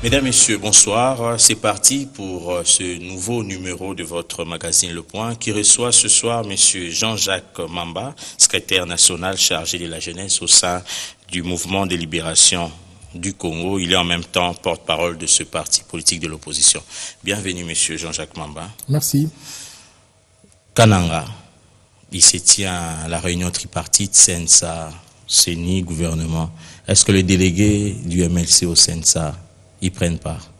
Mesdames, Messieurs, bonsoir. C'est parti pour ce nouveau numéro de votre magazine Le Point qui reçoit ce soir Monsieur Jean-Jacques Mamba, secrétaire national chargé de la jeunesse au sein du mouvement de libération du Congo. Il est en même temps porte-parole de ce parti politique de l'opposition. Bienvenue Monsieur Jean-Jacques Mamba. Merci. Kananga, il se tient la réunion tripartite CNSA, CENI, gouvernement. Est-ce que les délégués du MLC au CNSA y prennent part?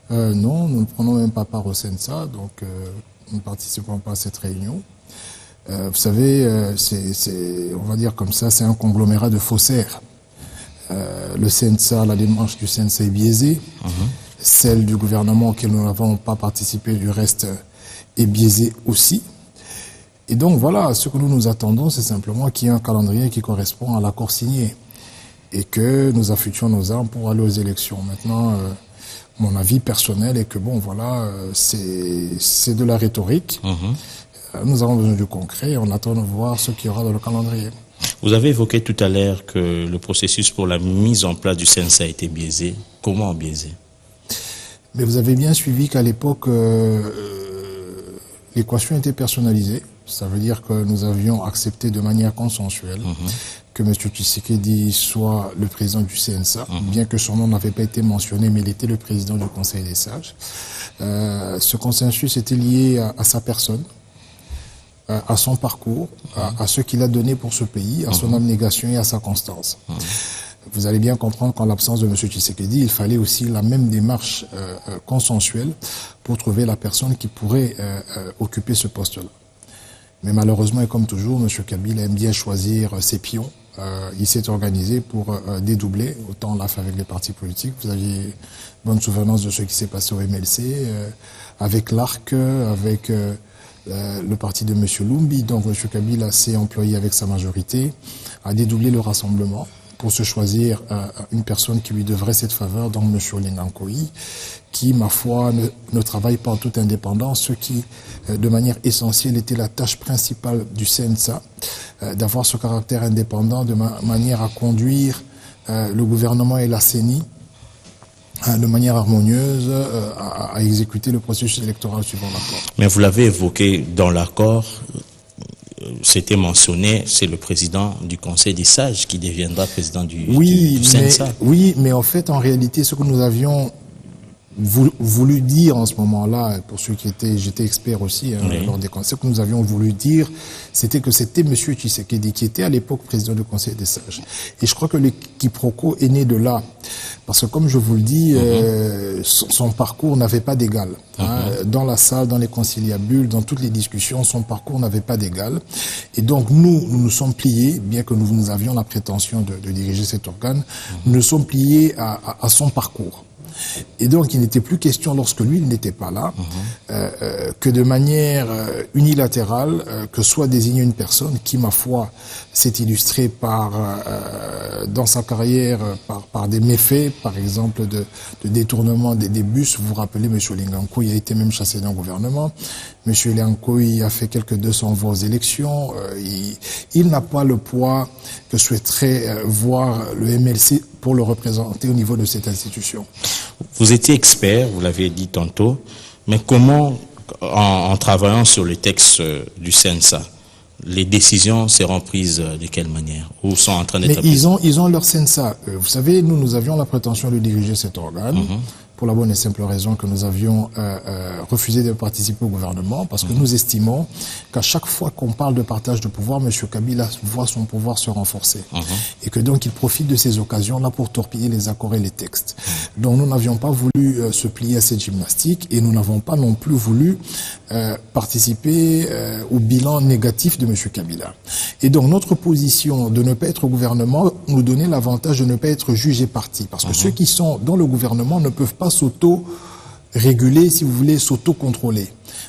Non, nous ne prenons même pas part au CNSA, donc nous ne participons pas à cette réunion. Vous savez, on va dire comme ça, c'est un conglomérat de faussaires. Le CNSA, la démarche du CNSA est biaisée. Celle du gouvernement auquel nous n'avons pas participé, du reste, est biaisée aussi. Et donc voilà, ce que nous nous attendons, c'est simplement qu'il y ait un calendrier qui correspond à l'accord signé et que nous affûtions nos armes pour aller aux élections. Maintenant, mon avis personnel est que bon, voilà, c'est de la rhétorique. Nous avons besoin du concret et on attend de voir ce qu'il y aura dans le calendrier. Vous avez évoqué tout à l'heure que le processus pour la mise en place du CNSA a été biaisé. Comment biaisé? Mais vous avez bien suivi qu'à l'époque, l'équation était personnalisée. Ça veut dire que nous avions accepté de manière consensuelle que M. Tshisekedi soit le président du CNSA, bien que son nom n'avait pas été mentionné, mais il était le président du Conseil des sages. Ce consensus était lié à sa personne, à son parcours, à ce qu'il a donné pour ce pays, à son abnégation et à sa constance. Vous allez bien comprendre qu'en l'absence de M. Tshisekedi, il fallait aussi la même démarche consensuelle pour trouver la personne qui pourrait occuper ce poste-là. Mais malheureusement, et comme toujours, M. Kabila aime bien choisir ses pions. Il s'est organisé pour dédoubler, autant on l'a fait avec les partis politiques. Vous aviez bonne souvenance de ce qui s'est passé au MLC, avec l'ARC, avec le parti de M. Lumbi. Donc M. Kabila s'est employé avec sa majorité à dédoubler le rassemblement pour se choisir une personne qui lui devrait cette faveur, donc M. Olenga Nkoyi, qui, ma foi, ne travaille pas en toute indépendance, ce qui, de manière essentielle, était la tâche principale du CNSA, d'avoir ce caractère indépendant de manière à conduire le gouvernement et la CENI de manière harmonieuse à exécuter le processus électoral suivant l'accord. Mais vous l'avez évoqué dans l'accord, c'était mentionné, c'est le président du Conseil des sages qui deviendra président du CNSA. Oui, mais en fait, en réalité, ce que nous avions voulu dire en ce moment-là, pour ceux qui étaient, j'étais expert aussi lors des conseils, ce que nous avions voulu dire, c'était que c'était M. Tshisekedi qui était à l'époque président du Conseil des sages. Et je crois que le quiproquo est né de là. Parce que comme je vous le dis, son parcours n'avait pas d'égal. Dans la salle, dans les conciliabules, dans toutes les discussions, son parcours n'avait pas d'égal. Et donc nous nous sommes pliés, bien que nous avions la prétention de diriger cet organe, nous nous sommes pliés à son parcours. Et donc, il n'était plus question, lorsque lui, il n'était pas là, que de manière unilatérale, que soit désignée une personne qui, ma foi, s'est illustrée dans sa carrière par des méfaits, par exemple de détournement des bus. Vous vous rappelez, M. Olenga Nkoyi a été même chassé d'un gouvernement. M. Olenga Nkoyi a fait quelques 200 voix aux élections. Il n'a pas le poids que souhaiterait voir le MLC pour le représenter au niveau de cette institution. Vous étiez expert, vous l'avez dit tantôt, mais comment, en travaillant sur le texte du CNSA, les décisions seront prises de quelle manière? Ou sont en train d'être prises? Ils ont leur CNSA. Vous savez, nous avions la prétention de diriger cet organe. Pour la bonne et simple raison que nous avions refusé de participer au gouvernement, parce que nous estimons qu'à chaque fois qu'on parle de partage de pouvoir, M. Kabila voit son pouvoir se renforcer. Et que donc il profite de ces occasions-là pour torpiller les accords et les textes. Donc nous n'avions pas voulu se plier à cette gymnastique et nous n'avons pas non plus voulu participer au bilan négatif de M. Kabila. Et donc notre position de ne pas être au gouvernement nous donnait l'avantage de ne pas être jugé parti. Parce que ceux qui sont dans le gouvernement ne peuvent pas s'auto-réguler, si vous voulez, s'auto-contrôler.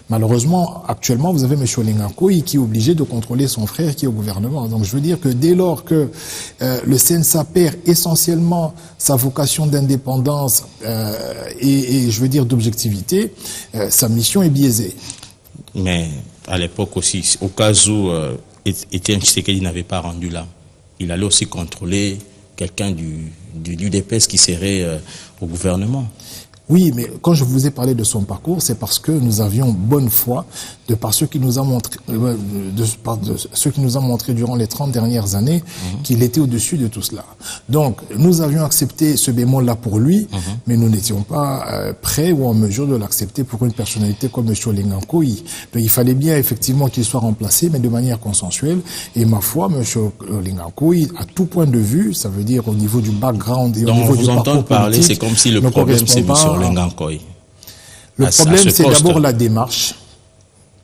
Malheureusement, actuellement, vous avez M. Olenga Nkoyi qui est obligé de contrôler son frère qui est au gouvernement. Donc je veux dire que dès lors que le CNSA perd essentiellement sa vocation d'indépendance et je veux dire d'objectivité, sa mission est biaisée. Mais à l'époque aussi, au cas où Etienne Tshisekedi n'avait pas rendu là, il allait aussi contrôler quelqu'un du UDPS qui serait au gouvernement. Oui, mais quand je vous ai parlé de son parcours, c'est parce que nous avions bonne foi de par ce qu'il nous a montré, ce qui nous a montré durant les 30 dernières années qu'il était au-dessus de tout cela. Donc, nous avions accepté ce bémol-là pour lui, mais nous n'étions pas prêts ou en mesure de l'accepter pour une personnalité comme M. Olenga-Nkoyi. Donc, il fallait bien effectivement qu'il soit remplacé, mais de manière consensuelle. Et ma foi, M. Olenga-Nkoyi, à tout point de vue, ça veut dire au niveau du background et au niveau du parcours parler, politique, c'est comme si le problème c'est M. Olenga-Nkoyi. Le problème, c'est d'abord la démarche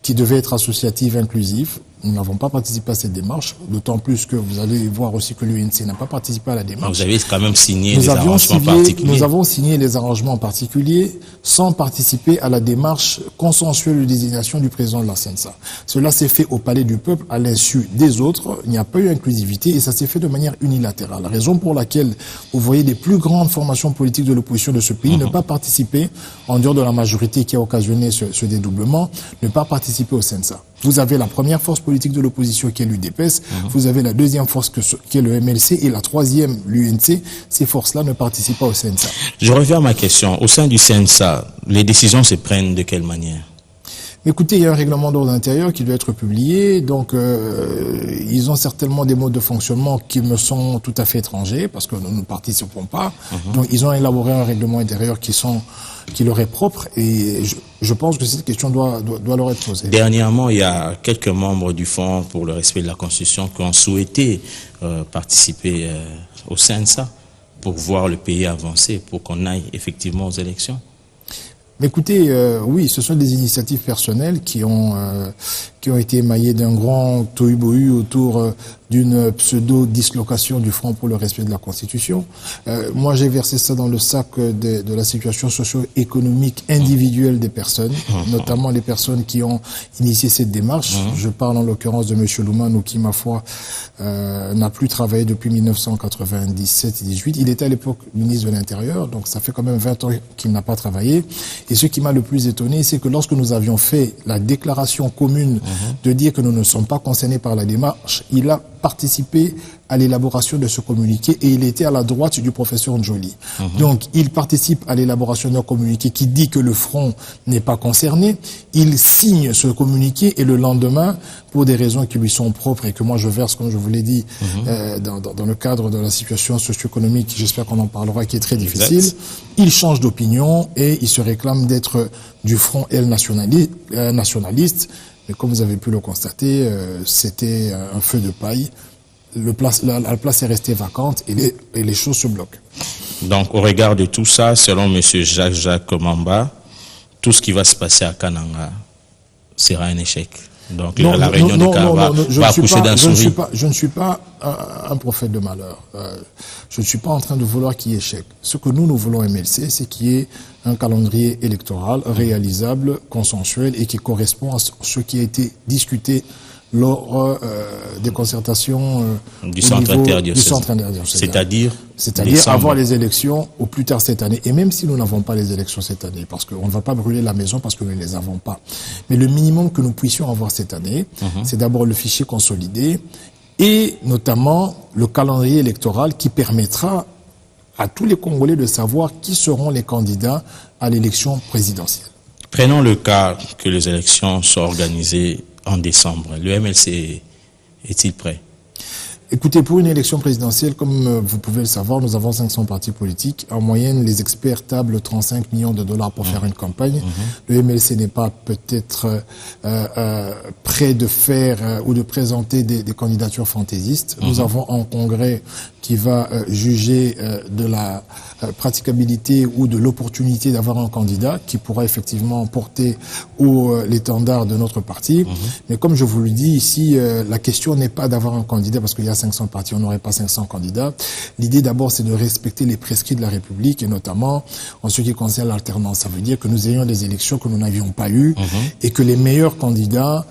qui devait être associative, inclusive. Nous n'avons pas participé à cette démarche, d'autant plus que vous allez voir aussi que l'UNC n'a pas participé à la démarche. Vous avez quand même signé des arrangements particuliers. Nous avons signé les arrangements particuliers sans participer à la démarche consensuelle de désignation du président de la CENSA. Cela s'est fait au Palais du Peuple à l'insu des autres. Il n'y a pas eu inclusivité et ça s'est fait de manière unilatérale. Raison pour laquelle vous voyez les plus grandes formations politiques de l'opposition de ce pays ne pas participer, en dehors de la majorité qui a occasionné ce dédoublement, ne pas participer au CENSA. Vous avez la première force politique de l'opposition qui est l'UDPS, vous avez la deuxième force qui est le MLC et la troisième, l'UNC. Ces forces-là ne participent pas au CENSA. Je reviens à ma question. Au sein du CENSA, les décisions se prennent de quelle manière? Écoutez, il y a un règlement d'ordre intérieur qui doit être publié, donc ils ont certainement des modes de fonctionnement qui me sont tout à fait étrangers, parce que nous ne participons pas. Donc ils ont élaboré un règlement intérieur qui leur est propre, et je pense que cette question doit leur être posée. Dernièrement, il y a quelques membres du Fonds pour le respect de la Constitution qui ont souhaité participer au CENSA pour voir le pays avancer, pour qu'on aille effectivement aux élections. Mais écoutez, oui, ce sont des initiatives personnelles qui ont été émaillées d'un grand tohu-bohu autour d'une pseudo-dislocation du Front pour le respect de la Constitution. Moi, j'ai versé ça dans le sac de la situation socio-économique individuelle des personnes, notamment les personnes qui ont initié cette démarche. Je parle en l'occurrence de M. Loumanou qui, ma foi, n'a plus travaillé depuis 1997-18. Il était à l'époque ministre de l'Intérieur, donc ça fait quand même 20 ans qu'il n'a pas travaillé. Et ce qui m'a le plus étonné, c'est que lorsque nous avions fait la déclaration commune de dire que nous ne sommes pas concernés par la démarche, il a participé à l'élaboration de ce communiqué et il était à la droite du professeur Njoli. Donc, il participe à l'élaboration d'un communiqué qui dit que le front n'est pas concerné. Il signe ce communiqué et le lendemain, pour des raisons qui lui sont propres et que moi je verse, comme je vous l'ai dit, dans le cadre de la situation socio-économique, j'espère qu'on en parlera, qui est très difficile, il change d'opinion et il se réclame d'être du front nationaliste. Mais comme vous avez pu le constater, c'était un feu de paille. La place est restée vacante et les choses se bloquent. Donc, au regard de tout ça, selon M. Jacques Mamba, tout ce qui va se passer à Kananga sera un échec. Donc, la réunion de Kananga va accoucher d'un sourire. Je ne suis pas un prophète de malheur. Je ne suis pas en train de vouloir qu'il y ait échec. Ce que nous voulons MLC, c'est qu'il y ait un calendrier électoral réalisable, consensuel et qui correspond à ce qui a été discuté lors des concertations du centre interdiocésain. C'est-à-dire avoir les élections au plus tard cette année. Et même si nous n'avons pas les élections cette année, parce qu'on ne va pas brûler la maison parce que nous ne les avons pas. Mais le minimum que nous puissions avoir cette année, c'est d'abord le fichier consolidé et notamment le calendrier électoral qui permettra à tous les Congolais de savoir qui seront les candidats à l'élection présidentielle. Prenons le cas que les élections soient organisées en décembre. Le MLC est-il prêt? Écoutez, pour une élection présidentielle, comme vous pouvez le savoir, nous avons 500 partis politiques. En moyenne, les experts tablent 35 millions de dollars pour faire une campagne. Le MLC n'est pas peut-être prêt de faire ou de présenter des candidatures fantaisistes. Nous avons un congrès qui va juger de la praticabilité ou de l'opportunité d'avoir un candidat qui pourra effectivement porter l'étendard de notre parti. Mais comme je vous le dis ici, la question n'est pas d'avoir un candidat parce qu'il y a 500 partis, on n'aurait pas 500 candidats. L'idée d'abord, c'est de respecter les prescrits de la République et notamment en ce qui concerne l'alternance. Ça veut dire que nous ayons des élections que nous n'avions pas eues et que les meilleurs candidats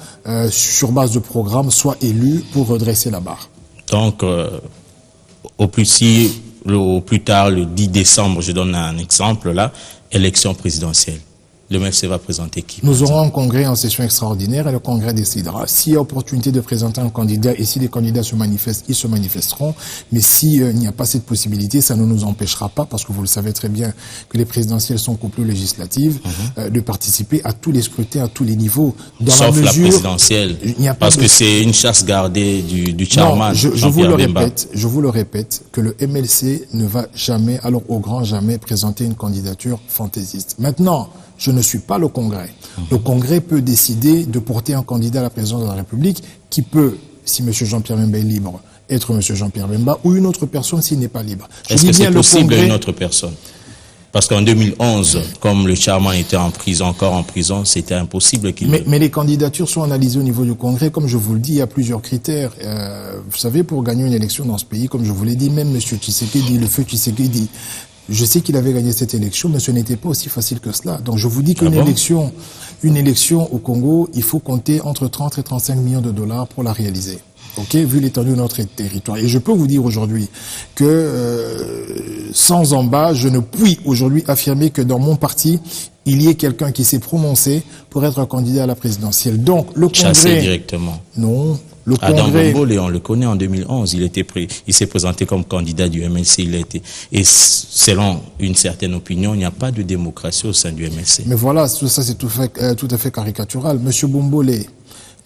sur base de programme soient élus pour redresser la barre. Donc, au plus tard, le 10 décembre, je donne un exemple là, élection présidentielle. Le MLC va présenter qui? Nous aurons un congrès en session extraordinaire et le congrès décidera. S'il y a opportunité de présenter un candidat et si les candidats se manifestent, ils se manifesteront. Mais s'il n'y a pas cette possibilité, ça ne nous empêchera pas, parce que vous le savez très bien que les présidentielles sont couplées aux législatives, de participer à tous les scrutins, à tous les niveaux. Dans Sauf la mesure, la présidentielle, parce que c'est une chasse gardée du chairman. Je vous le répète, que le MLC ne va jamais, alors au grand jamais, présenter une candidature fantaisiste. Maintenant, je ne suis pas le Congrès. Le Congrès peut décider de porter un candidat à la présidence de la République qui peut, si M. Jean-Pierre Bemba est libre, être M. Jean-Pierre Bemba ou une autre personne s'il n'est pas libre. Est-ce que c'est possible une autre personne? Parce qu'en 2011, comme le chairman était encore en prison, c'était impossible qu'il... Mais les candidatures sont analysées au niveau du Congrès. Comme je vous le dis, il y a plusieurs critères. Vous savez, pour gagner une élection dans ce pays, comme je vous l'ai dit, même M. Tshisekedi, le feu Tshisekedi, je sais qu'il avait gagné cette élection, mais ce n'était pas aussi facile que cela. Donc je vous dis qu'une élection au Congo, il faut compter entre 30 et 35 millions de dollars pour la réaliser. Ok, vu l'étendue de notre territoire. Et je peux vous dire aujourd'hui que sans embâche, je ne puis aujourd'hui affirmer que dans mon parti, il y ait quelqu'un qui s'est prononcé pour être un candidat à la présidentielle. Donc le Congrès... Chassé directement. Non. Le Adam Congrès... Bombolé, on le connaît en 2011, il s'est présenté comme candidat du MLC, et selon une certaine opinion, il n'y a pas de démocratie au sein du MLC. Mais voilà, tout ça c'est tout à fait caricatural. Monsieur Bombolé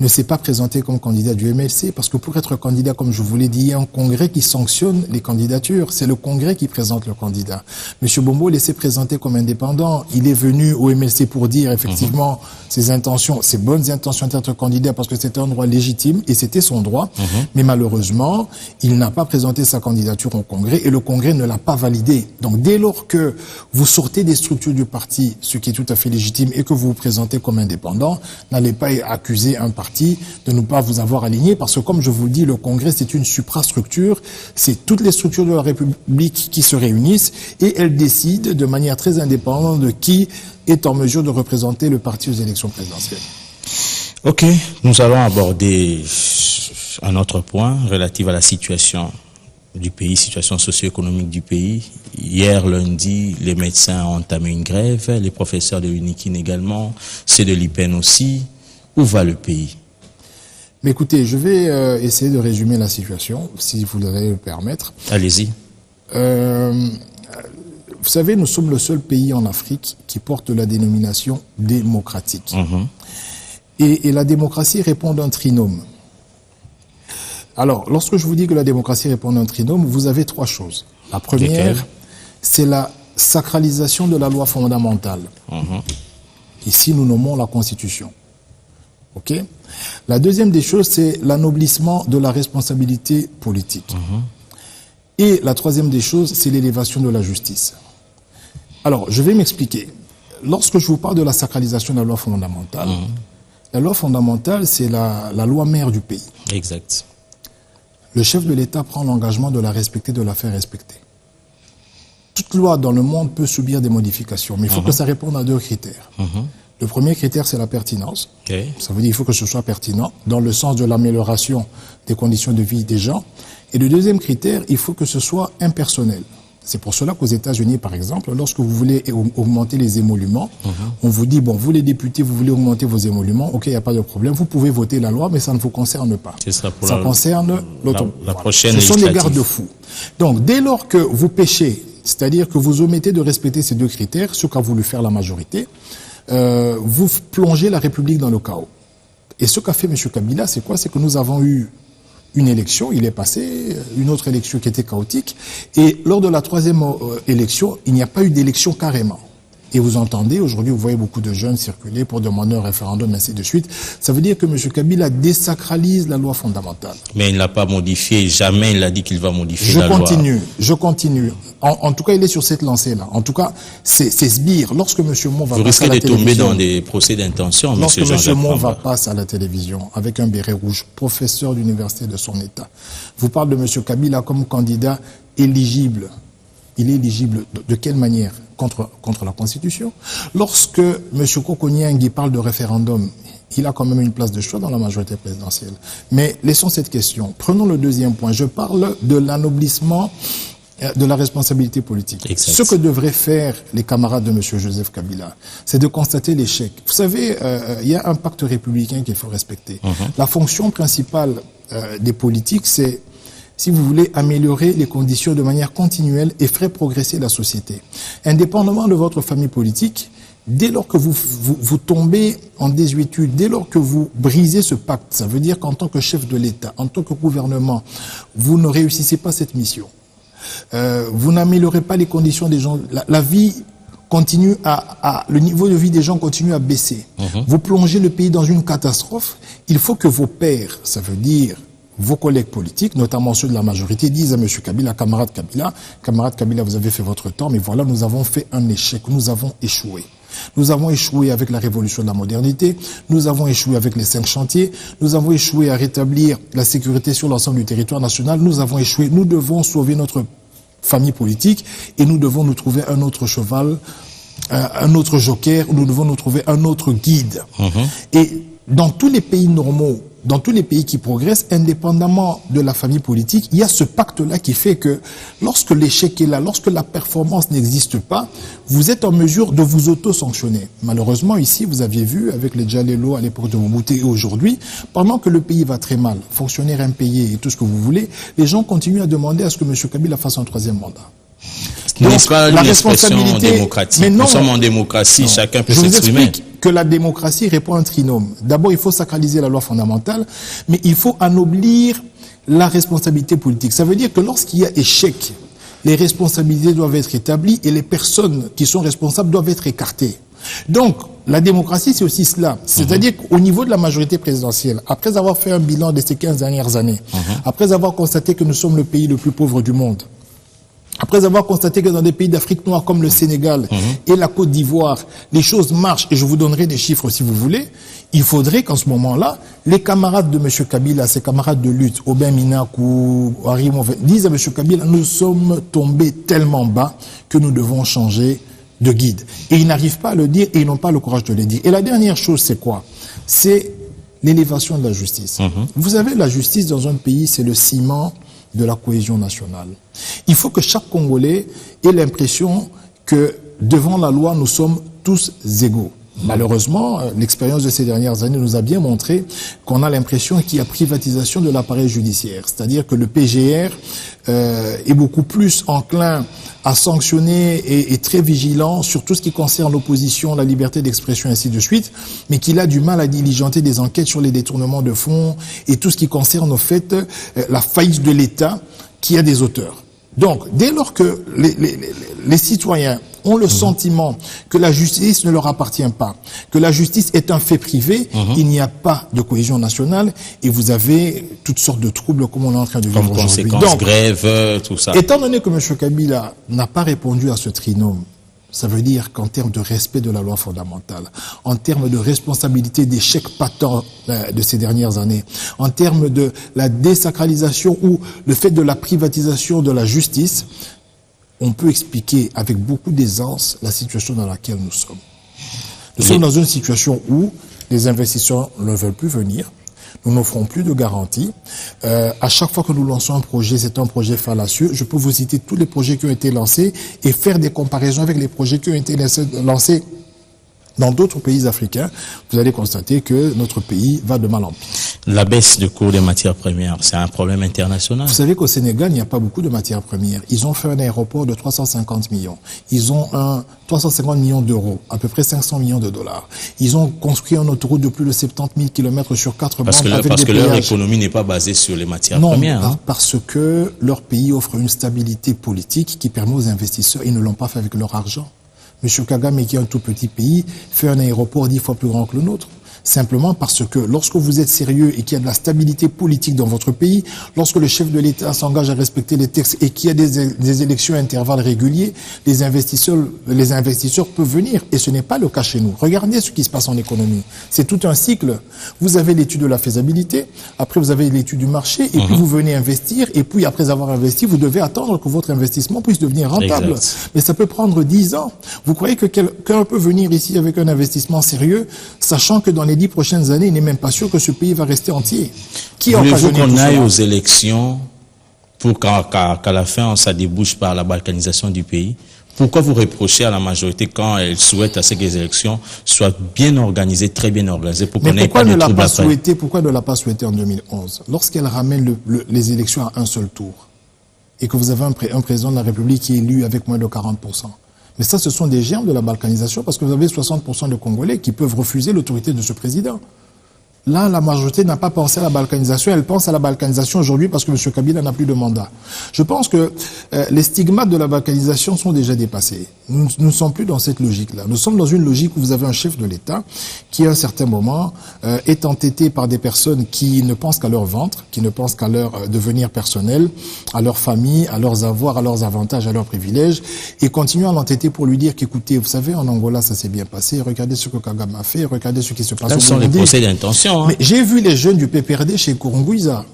ne s'est pas présenté comme candidat du MLC, parce que pour être candidat, comme je vous l'ai dit, il y a un congrès qui sanctionne les candidatures. C'est le congrès qui présente le candidat. Monsieur Bombolé s'est présenté comme indépendant. Il est venu au MLC pour dire effectivement ses intentions, ses bonnes intentions d'être candidat, parce que c'était un droit légitime et c'était son droit. Mais malheureusement, il n'a pas présenté sa candidature au congrès et le congrès ne l'a pas validé. Donc dès lors que vous sortez des structures du parti, ce qui est tout à fait légitime, et que vous vous présentez comme indépendant, n'allez pas accuser un parti de ne pas vous avoir aligné, parce que comme je vous le dis, le Congrès c'est une suprastructure, c'est toutes les structures de la République qui se réunissent et elles décident de manière très indépendante de qui est en mesure de représenter le parti aux élections présidentielles. Ok, nous allons aborder un autre point relatif à la situation du pays, situation socio-économique du pays. Hier lundi, les médecins ont entamé une grève, les professeurs de l'UNIKIN également, ceux de l'IPEN aussi. Où va le pays? Mais écoutez, je vais essayer de résumer la situation, si vous allez le permettre. Allez-y. Vous savez, nous sommes le seul pays en Afrique qui porte la dénomination démocratique. Et la démocratie répond d'un trinôme. Alors, lorsque je vous dis que la démocratie répond d'un trinôme, vous avez trois choses. La première, c'est la sacralisation de la loi fondamentale. Ici, nous nommons la Constitution. Ok. La deuxième des choses, c'est l'anoblissement de la responsabilité politique. Et la troisième des choses, c'est l'élévation de la justice. Alors, je vais m'expliquer. Lorsque je vous parle de la sacralisation de la loi fondamentale, la loi fondamentale, c'est la loi mère du pays. Exact. Le chef de l'État prend l'engagement de la respecter, de la faire respecter. Toute loi dans le monde peut subir des modifications, mais il faut que ça réponde à deux critères. Le premier critère, c'est la pertinence. Ça veut dire qu'il faut que ce soit pertinent, dans le sens de l'amélioration des conditions de vie des gens. Et le deuxième critère, il faut que ce soit impersonnel. C'est pour cela qu'aux États-Unis, par exemple, lorsque vous voulez augmenter les émoluments, on vous dit, bon, vous les députés, vous voulez augmenter vos émoluments, ok, il n'y a pas de problème, vous pouvez voter la loi, mais ça ne vous concerne pas. Ça concerne l'autre. La prochaine Ce sont législative. des garde-fous. Donc, dès lors que vous péchez, c'est-à-dire que vous omettez de respecter ces deux critères, ce qu'a voulu faire la majorité, vous plongez la République dans le chaos. Et ce qu'a fait M. Kabila, c'est quoi? C'est que nous avons eu une élection, il est passé, une autre élection qui était chaotique, et lors de la troisième élection, il n'y a pas eu d'élection carrément. Et vous entendez, aujourd'hui, vous voyez beaucoup de jeunes circuler pour demander un référendum, ainsi de suite. Ça veut dire que M. Kabila désacralise la loi fondamentale. Mais il n'a pas modifié, jamais il a dit qu'il va modifier la loi. Je continue. En tout cas, il est sur cette lancée-là. En tout cas, c'est sbire. Lorsque M. Mon va passer à la télévision... Vous risquez de tomber dans des procès d'intention, M. Jean-Jacques Lorsque M. Mon va passer à la télévision, avec un béret rouge, professeur d'université de son État, vous parle de M. Kabila comme candidat éligible. Il est éligible de quelle manière? Contre la Constitution. Lorsque M. Kokonyangui parle de référendum, il a quand même une place de choix dans la majorité présidentielle. Mais laissons cette question. Prenons le deuxième point. Je parle de l'anoblissement de la responsabilité politique. Exact. Ce que devraient faire les camarades de M. Joseph Kabila, c'est de constater l'échec. Vous savez, il y a un pacte républicain qu'il faut respecter. La fonction principale des politiques, c'est, si vous voulez, améliorer les conditions de manière continuelle et faire progresser la société. Indépendamment de votre famille politique, dès lors que vous tombez en désuétude, dès lors que vous brisez ce pacte, ça veut dire qu'en tant que chef de l'État, en tant que gouvernement, vous ne réussissez pas cette mission. Vous n'améliorez pas les conditions des gens. La vie continue le niveau de vie des gens continue à baisser. Vous plongez le pays dans une catastrophe. Il faut que vos pairs, ça veut dire vos collègues politiques, notamment ceux de la majorité, disent à M. Kabila, camarade Kabila, vous avez fait votre temps, mais voilà, nous avons fait un échec, nous avons échoué. Nous avons échoué avec la révolution de la modernité, nous avons échoué avec les 5 chantiers, nous avons échoué à rétablir la sécurité sur l'ensemble du territoire national, nous avons échoué, nous devons sauver notre famille politique et nous devons nous trouver un autre cheval, un autre joker, nous devons nous trouver un autre guide. Et dans tous les pays normaux, dans tous les pays qui progressent, indépendamment de la famille politique, il y a ce pacte-là qui fait que lorsque l'échec est là, lorsque la performance n'existe pas, vous êtes en mesure de vous auto-sanctionner. Malheureusement, ici, vous aviez vu, avec les Djalelo à l'époque de Mobutu et aujourd'hui, pendant que le pays va très mal, fonctionnaires impayés et tout ce que vous voulez, les gens continuent à demander à ce que M. Kabila fasse un 3e mandat. N'est-ce pas une expression démocratique? Nous sommes en démocratie, chacun peut s'exprimer. Que la démocratie répond à un trinôme. D'abord, il faut sacraliser la loi fondamentale, mais il faut anoblir la responsabilité politique. Ça veut dire que lorsqu'il y a échec, les responsabilités doivent être établies et les personnes qui sont responsables doivent être écartées. Donc, la démocratie, c'est aussi cela. C'est-à-dire qu'au niveau de la majorité présidentielle, après avoir fait un bilan de ces 15 dernières années, après avoir constaté que nous sommes le pays le plus pauvre du monde, après avoir constaté que dans des pays d'Afrique noire comme le Sénégal et la Côte d'Ivoire, les choses marchent, et je vous donnerai des chiffres si vous voulez, il faudrait qu'en ce moment-là, les camarades de M. Kabila, ses camarades de lutte, Aubin Minakou, Harry Mouvet, disent à M. Kabila, nous sommes tombés tellement bas que nous devons changer de guide. Et ils n'arrivent pas à le dire et ils n'ont pas le courage de le dire. Et la dernière chose, c'est quoi? C'est l'élévation de la justice. Vous savez, la justice dans un pays, c'est le ciment de la cohésion nationale. Il faut que chaque Congolais ait l'impression que devant la loi, nous sommes tous égaux. Malheureusement, l'expérience de ces dernières années nous a bien montré qu'on a l'impression qu'il y a privatisation de l'appareil judiciaire. C'est-à-dire que le PGR est beaucoup plus enclin à sanctionner et très vigilant sur tout ce qui concerne l'opposition, la liberté d'expression, ainsi de suite, mais qu'il a du mal à diligenter des enquêtes sur les détournements de fonds et tout ce qui concerne, au fait, la faillite de l'État qui a des auteurs. Donc, dès lors que les citoyens ont le sentiment que la justice ne leur appartient pas, que la justice est un fait privé, il n'y a pas de cohésion nationale et vous avez toutes sortes de troubles comme on est en train de vivre aujourd'hui. Donc, grève, tout ça. Étant donné que M. Kabila n'a pas répondu à ce trinôme, ça veut dire qu'en termes de respect de la loi fondamentale, en termes de responsabilité d'échec patent de ces dernières années, en termes de la désacralisation ou le fait de la privatisation de la justice, on peut expliquer avec beaucoup d'aisance la situation dans laquelle nous sommes. Nous sommes dans une situation où les investisseurs ne veulent plus venir. Nous n'offrons plus de garantie. À chaque fois que nous lançons un projet, c'est un projet fallacieux. Je peux vous citer tous les projets qui ont été lancés et faire des comparaisons avec les projets qui ont été lancés dans d'autres pays africains. Vous allez constater que notre pays va de mal en pire. La baisse du cours des matières premières, c'est un problème international. Vous savez qu'au Sénégal, il n'y a pas beaucoup de matières premières. Ils ont fait un aéroport de 350 millions. Ils ont 350 millions d'euros, à peu près 500 millions de dollars. Ils ont construit une autoroute de plus de 70 000 km sur 4 bandes avec des péages. Parce que leur économie n'est pas basée sur les matières premières. Non, parce que leur pays offre une stabilité politique qui permet aux investisseurs, ils ne l'ont pas fait avec leur argent. M. Kagame, qui est un tout petit pays, fait un aéroport 10 fois plus grand que le nôtre. Simplement parce que lorsque vous êtes sérieux et qu'il y a de la stabilité politique dans votre pays, lorsque le chef de l'État s'engage à respecter les textes et qu'il y a des élections à intervalles réguliers, les investisseurs peuvent venir. Et ce n'est pas le cas chez nous. Regardez ce qui se passe en économie. C'est tout un cycle. Vous avez l'étude de la faisabilité, après vous avez l'étude du marché, et puis vous venez investir, et puis après avoir investi, vous devez attendre que votre investissement puisse devenir rentable. Exact. Mais ça peut prendre 10 ans. Vous croyez que quelqu'un peut venir ici avec un investissement sérieux, sachant que dans les 10 prochaines années, il n'est même pas sûr que ce pays va rester entier. Qui voulez-vous qu'on aille aux élections pour qu'à la fin, ça débouche par la balkanisation du pays. Pourquoi vous reprochez à la majorité quand elle souhaite à ce que les élections soient bien organisées, très bien organisées, pour qu'on n'ait pas de troubles après? Pourquoi ne l'a pas souhaité en 2011? Lorsqu'elle ramène les élections à un seul tour, et que vous avez un président de la République qui est élu avec moins de 40%. Mais ça, ce sont des germes de la balkanisation, parce que vous avez 60% de Congolais qui peuvent refuser l'autorité de ce président. Là, la majorité n'a pas pensé à la balkanisation, elle pense à la balkanisation aujourd'hui parce que M. Kabila n'a plus de mandat. Je pense que les stigmates de la balkanisation sont déjà dépassés. Nous ne sommes plus dans cette logique-là. Nous sommes dans une logique où vous avez un chef de l'État qui, à un certain moment, est entêté par des personnes qui ne pensent qu'à leur ventre, qui ne pensent qu'à leur devenir personnel, à leur famille, à leurs avoirs, à leurs avantages, à leurs privilèges, et continuent à l'entêter pour lui dire qu'écoutez, vous savez, en Angola, ça s'est bien passé, regardez ce que Kagame a fait, regardez ce qui se passe au Burundi. Là, ce sont les procès d'intention. Mais j'ai vu les jeunes du PPRD chez Kurunguiza,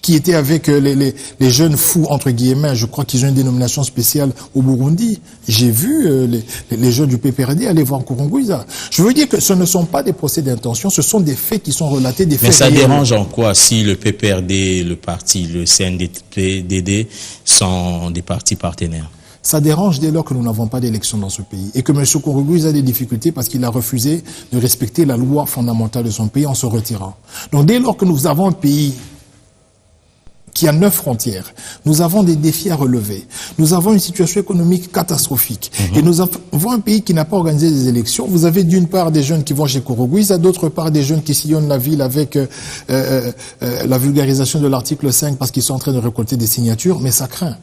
qui étaient avec les jeunes fous, entre guillemets, je crois qu'ils ont une dénomination spéciale au Burundi. J'ai vu les jeunes du PPRD aller voir Kurunguiza. Je veux dire que ce ne sont pas des procès d'intention, ce sont des faits qui sont relatés, des faits. Mais ça dérange en quoi si le PPRD, le parti, le CNDD sont des partis partenaires? Ça dérange dès lors que nous n'avons pas d'élection dans ce pays et que M. Kurunguiza a des difficultés parce qu'il a refusé de respecter la loi fondamentale de son pays en se retirant. Donc dès lors que nous avons un pays qui a 9 frontières, nous avons des défis à relever, nous avons une situation économique catastrophique et nous avons un pays qui n'a pas organisé des élections. Vous avez d'une part des jeunes qui vont chez Kurunguiza, d'autre part des jeunes qui sillonnent la ville avec la vulgarisation de l'article 5 parce qu'ils sont en train de récolter des signatures, mais ça craint.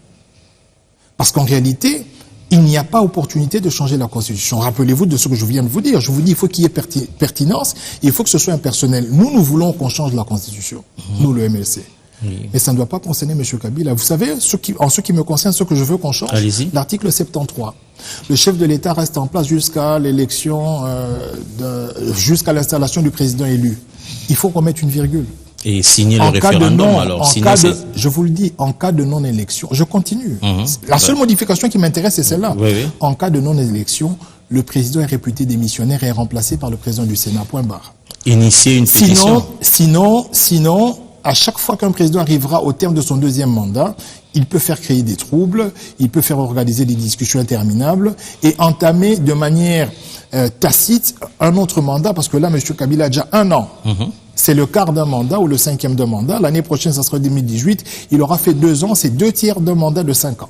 Parce qu'en réalité, il n'y a pas opportunité de changer la Constitution. Rappelez-vous de ce que je viens de vous dire. Je vous dis, il faut qu'il y ait pertinence, il faut que ce soit impersonnel. Nous voulons qu'on change la Constitution, nous le MLC. Oui. Mais ça ne doit pas concerner M. Kabila. Vous savez, en ce qui me concerne, ce que je veux qu'on change, l'article 73. Le chef de l'État reste en place jusqu'à l'élection, jusqu'à l'installation du président élu. Il faut qu'on mette une virgule. Et signer le référendum, alors je vous le dis, en cas de non-élection, je continue. La seule modification qui m'intéresse, c'est celle-là. En cas de non-élection, le président est réputé démissionnaire et est remplacé par le président du Sénat, point barre. Initier une pétition. Sinon, à chaque fois qu'un président arrivera au terme de son 2e mandat, il peut faire créer des troubles, il peut faire organiser des discussions interminables et entamer de manière tacite un autre mandat, parce que là, M. Kabila a déjà 1 an. C'est le quart d'un mandat ou le 5e d'un mandat. L'année prochaine, ça sera 2018. Il aura fait 2 ans, c'est 2/3 d'un mandat de 5 ans.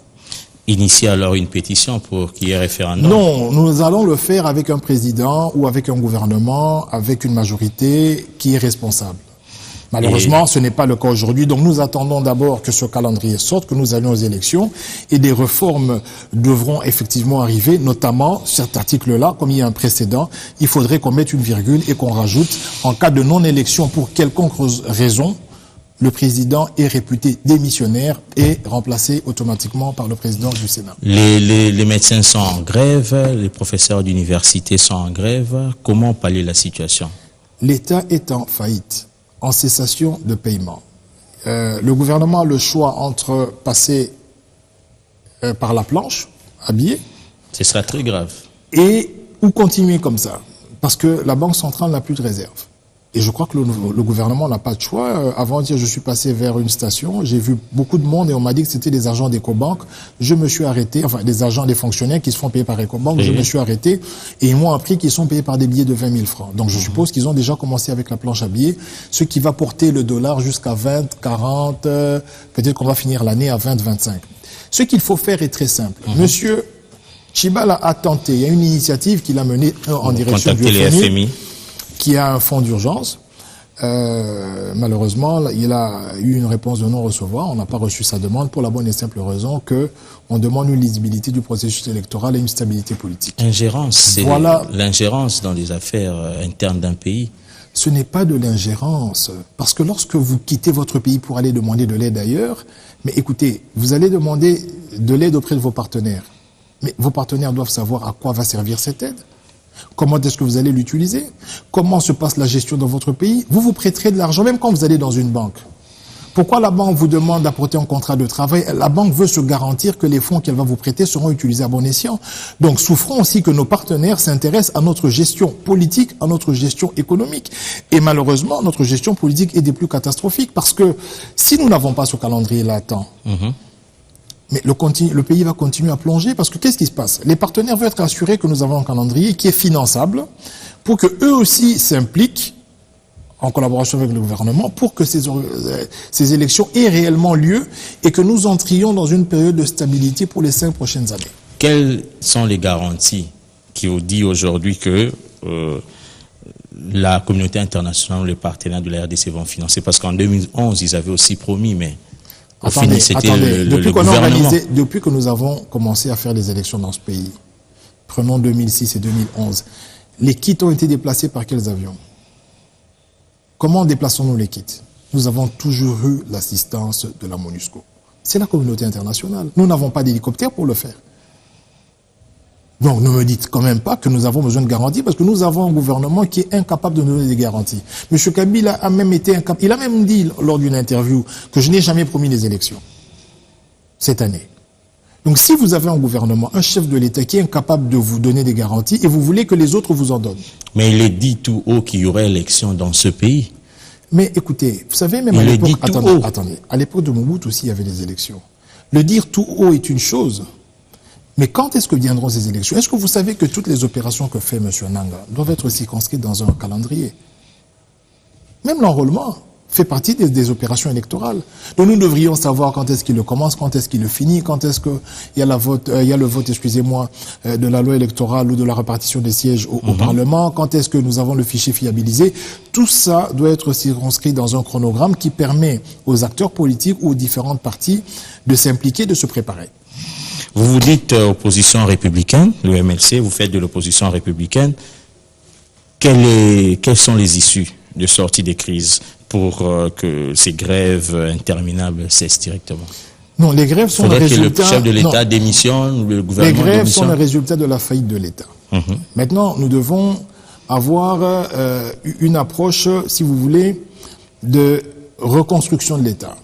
Initier alors une pétition pour qu'il y ait référendum? Non, nous allons le faire avec un président ou avec un gouvernement, avec une majorité qui est responsable. Malheureusement, ce n'est pas le cas aujourd'hui. Donc nous attendons d'abord que ce calendrier sorte, que nous allions aux élections et des réformes devront effectivement arriver, notamment cet article-là, comme il y a un précédent, il faudrait qu'on mette une virgule et qu'on rajoute, en cas de non-élection pour quelconque raison, le président est réputé démissionnaire et remplacé automatiquement par le président du Sénat. Les médecins sont en grève, les professeurs d'université sont en grève. Comment pallier la situation? L'État est en faillite, en cessation de paiement. Le gouvernement a le choix entre passer par la planche, à billets. Ce sera très grave. Ou continuer comme ça. Parce que la Banque centrale n'a plus de réserve. Et je crois que le gouvernement n'a pas de choix. Avant-hier, je suis passé vers une station, j'ai vu beaucoup de monde et on m'a dit que c'était des agents d'Ecobank. Je me suis arrêté, enfin des agents, des fonctionnaires qui se font payer par Ecobank. Je me suis arrêté et ils m'ont appris qu'ils sont payés par des billets de 20 000 francs. Donc je suppose qu'ils ont déjà commencé avec la planche à billets, ce qui va porter le dollar jusqu'à 20, 40, peut-être qu'on va finir l'année à 20, 25. Ce qu'il faut faire est très simple. Monsieur Tshibala a tenté, il y a une initiative qu'il a menée en direction du FMI. Qui a un fonds d'urgence. Malheureusement, il a eu une réponse de non-recevoir. On n'a pas reçu sa demande pour la bonne et simple raison que on demande une lisibilité du processus électoral et une stabilité politique. Ingérence, c'est l'ingérence dans les affaires internes d'un pays. Ce n'est pas de l'ingérence. Parce que lorsque vous quittez votre pays pour aller demander de l'aide ailleurs, mais écoutez, vous allez demander de l'aide auprès de vos partenaires. Mais vos partenaires doivent savoir à quoi va servir cette aide. Comment est-ce que vous allez l'utiliser? Comment se passe la gestion dans votre pays? Vous prêterez de l'argent, même quand vous allez dans une banque. Pourquoi la banque vous demande d'apporter un contrat de travail? La banque veut se garantir que les fonds qu'elle va vous prêter seront utilisés à bon escient. Donc, souffrons aussi que nos partenaires s'intéressent à notre gestion politique, à notre gestion économique. Et malheureusement, notre gestion politique est des plus catastrophiques parce que si nous n'avons pas ce calendrier-là à temps, mais le pays va continuer à plonger parce que qu'est-ce qui se passe? Les partenaires veulent être assurés que nous avons un calendrier qui est finançable pour que eux aussi s'impliquent en collaboration avec le gouvernement pour que ces élections aient réellement lieu et que nous entrions dans une période de stabilité pour les 5 prochaines années. Quelles sont les garanties qui vous disent aujourd'hui que la communauté internationale, les partenaires de la RDC vont financer? Parce qu'en 2011, ils avaient aussi promis, mais au final, c'était le gouvernement. Depuis que nous avons commencé à faire les élections dans ce pays, prenons 2006 et 2011, les kits ont été déplacés par quels avions? Comment déplaçons-nous les kits? Nous avons toujours eu l'assistance de la MONUSCO. C'est la communauté internationale. Nous n'avons pas d'hélicoptère pour le faire. Donc ne me dites quand même pas que nous avons besoin de garanties parce que nous avons un gouvernement qui est incapable de nous donner des garanties. M. Kabila a même été incapable. Il a même dit lors d'une interview que je n'ai jamais promis les élections cette année. Donc si vous avez un gouvernement, un chef de l'État qui est incapable de vous donner des garanties et vous voulez que les autres vous en donnent. Mais il est dit tout haut qu'il y aurait élection dans ce pays. Mais écoutez, vous savez, même à l'époque, attendez, à l'époque de Mobutu aussi, il y avait des élections. Le dire tout haut est une chose, mais quand est-ce que viendront ces élections? Est-ce que vous savez que toutes les opérations que fait M. Nanga doivent être circonscrites dans un calendrier? Même l'enrôlement fait partie des opérations électorales. Donc nous devrions savoir quand est-ce qu'il le commence, quand est-ce qu'il le finit, quand est-ce qu'il y a le vote, excusez-moi, de la loi électorale ou de la répartition des sièges au Parlement, quand est-ce que nous avons le fichier fiabilisé. Tout ça doit être circonscrit dans un chronogramme qui permet aux acteurs politiques ou aux différentes parties de s'impliquer, de se préparer. Vous vous dites opposition républicaine, le MLC, vous faites de l'opposition républicaine. Quelles sont les issues de sortie des crises pour que ces grèves interminables cessent directement? Non, les grèves sont le résultat... que le chef de l'État démissionne, le gouvernement démissionne. Les grèves sont le résultat de la faillite de l'État. Maintenant, nous devons avoir une approche, si vous voulez, de reconstruction de l'État.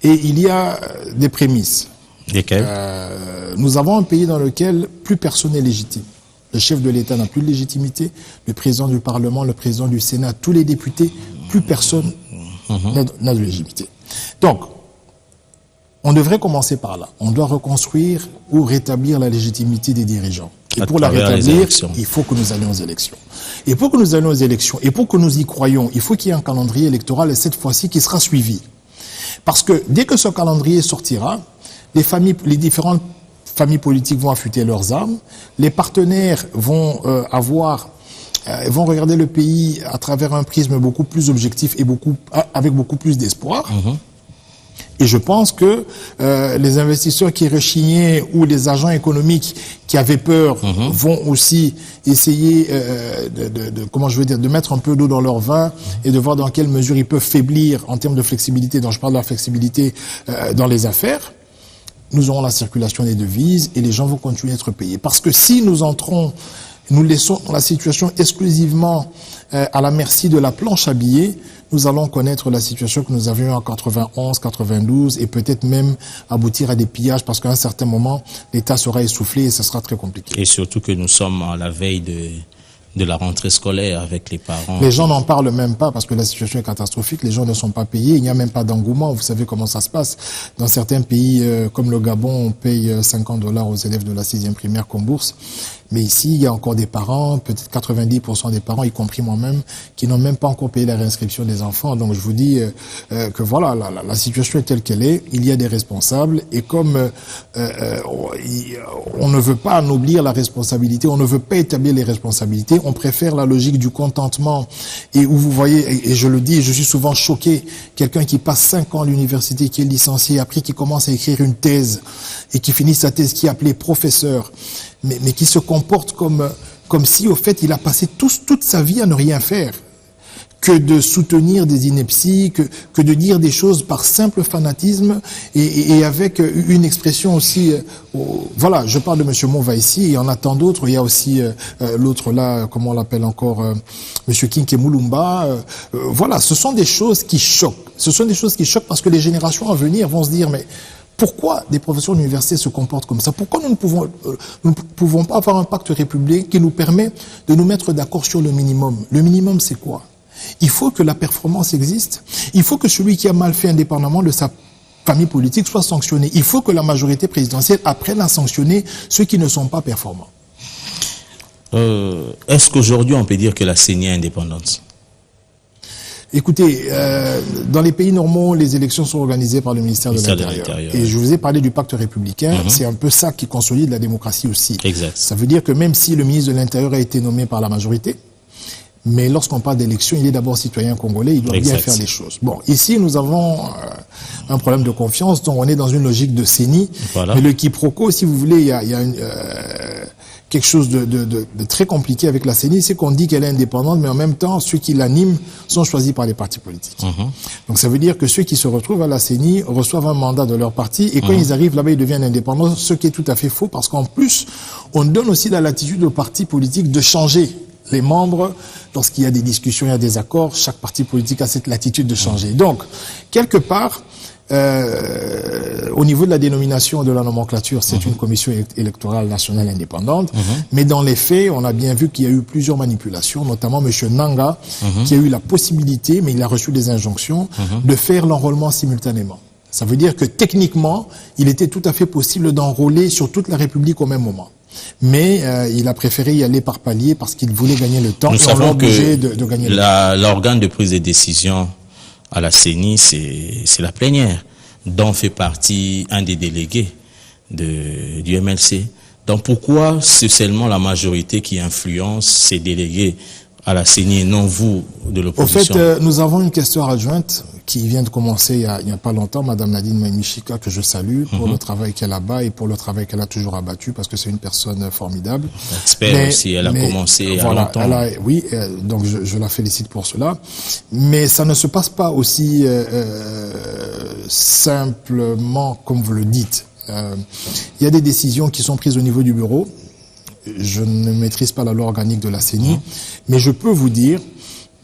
Et il y a des prémices. Lesquelles? Nous avons un pays dans lequel plus personne n'est légitime. Le chef de l'État n'a plus de légitimité, le président du Parlement, le président du Sénat, tous les députés, plus personne n'a de légitimité. Donc, on devrait commencer par là. On doit reconstruire ou rétablir la légitimité des dirigeants. Et pour la rétablir, il faut que nous allions aux élections. Et pour que nous allions aux élections, et pour que nous y croyions, il faut qu'il y ait un calendrier électoral, et cette fois-ci, qui sera suivi. Parce que dès que ce calendrier sortira, les différentes familles politiques vont affûter leurs armes, les partenaires vont vont regarder le pays à travers un prisme beaucoup plus objectif et avec beaucoup plus d'espoir. Et je pense que les investisseurs qui rechignaient ou les agents économiques qui avaient peur vont aussi essayer de mettre un peu d'eau dans leur vin et de voir dans quelle mesure ils peuvent faiblir en termes de flexibilité. Donc je parle de la flexibilité dans les affaires. Nous aurons la circulation des devises et les gens vont continuer à être payés. Parce que si nous laissons la situation exclusivement à la merci de la planche à billets, nous allons connaître la situation que nous avions en 91, 92 et peut-être même aboutir à des pillages parce qu'à un certain moment, l'État sera essoufflé et ce sera très compliqué. Et surtout que nous sommes à la veille de la rentrée scolaire avec les parents. Les gens n'en parlent même pas parce que la situation est catastrophique, les gens ne sont pas payés, il n'y a même pas d'engouement, vous savez comment ça se passe. Dans certains pays comme le Gabon, on paye $50 aux élèves de la 6e primaire comme bourse. Mais ici, il y a encore des parents, peut-être 90% des parents, y compris moi-même, qui n'ont même pas encore payé la réinscription des enfants. Donc je vous dis que voilà, la situation est telle qu'elle est, il y a des responsables, et comme on ne veut pas anoblir la responsabilité, on ne veut pas établir les responsabilités, on préfère la logique du contentement, et où vous voyez, et je le dis, je suis souvent choqué, quelqu'un qui passe 5 ans à l'université, qui est licencié, après qui commence à écrire une thèse, et qui finit sa thèse, qui est appelé professeur, mais qui se comporte comme si, au fait, il a passé toute sa vie à ne rien faire. que de soutenir des inepties, que de dire des choses par simple fanatisme et avec une expression aussi. Voilà, je parle de M. Mova ici, et il y en a tant d'autres. Il y a aussi l'autre là, comment on l'appelle encore, M. Kinké Moulumba. Voilà, ce sont des choses qui choquent. Ce sont des choses qui choquent parce que les générations à venir vont se dire, mais pourquoi des professeurs d'université se comportent comme ça? Pourquoi nous ne pouvons pas avoir un pacte républicain qui nous permet de nous mettre d'accord sur le minimum? Le minimum, c'est quoi? Il faut que la performance existe. Il faut que celui qui a mal fait, indépendamment de sa famille politique, soit sanctionné. Il faut que la majorité présidentielle apprenne à sanctionner ceux qui ne sont pas performants. Est-ce qu'aujourd'hui on peut dire que la CENI est indépendante? Écoutez, dans les pays normaux, les élections sont organisées par le ministère de l'Intérieur. Et je vous ai parlé du pacte républicain, c'est un peu ça qui consolide la démocratie aussi. Exact. Ça veut dire que même si le ministre de l'Intérieur a été nommé par la majorité, mais lorsqu'on parle d'élection, il est d'abord citoyen congolais, il doit bien faire les choses. Bon, ici, nous avons un problème de confiance, donc on est dans une logique de CENI. Voilà. Mais le quiproquo, si vous voulez, il y a quelque chose de très compliqué avec la CENI, c'est qu'on dit qu'elle est indépendante, mais en même temps, ceux qui l'animent sont choisis par les partis politiques. Donc ça veut dire que ceux qui se retrouvent à la CENI reçoivent un mandat de leur parti, et quand ils arrivent là-bas, ils deviennent indépendants, ce qui est tout à fait faux, parce qu'en plus, on donne aussi la latitude aux partis politiques de changer les membres. Lorsqu'il y a des discussions, il y a des accords, chaque parti politique a cette latitude de changer. Donc, quelque part, au niveau de la dénomination de la nomenclature, c'est une commission électorale nationale indépendante, mais dans les faits, on a bien vu qu'il y a eu plusieurs manipulations, notamment M. Nanga, qui a eu la possibilité, mais il a reçu des injonctions, de faire l'enrôlement simultanément. Ça veut dire que techniquement, il était tout à fait possible d'enrôler sur toute la République au même moment. Mais il a préféré y aller par palier parce qu'il voulait gagner le temps. Nous savons que de gagner l'organe de prise de décision à la CENI, c'est la plénière, dont fait partie un des délégués du MLC. Donc pourquoi c'est seulement la majorité qui influence ces délégués à la CENI et non vous de l'opposition? Au fait, nous avons une questeur adjointe qui vient de commencer il n'y a pas longtemps, Madame Nadine Maïmichika, que je salue pour le travail qu'elle a bas et pour le travail qu'elle a toujours abattu, parce que c'est une personne formidable. Expert aussi, elle a commencé il y a longtemps. Oui, donc je la félicite pour cela. Mais ça ne se passe pas aussi simplement comme vous le dites. Il y a des décisions qui sont prises au niveau du bureau. Je ne maîtrise pas la loi organique de la CENI, mais je peux vous dire,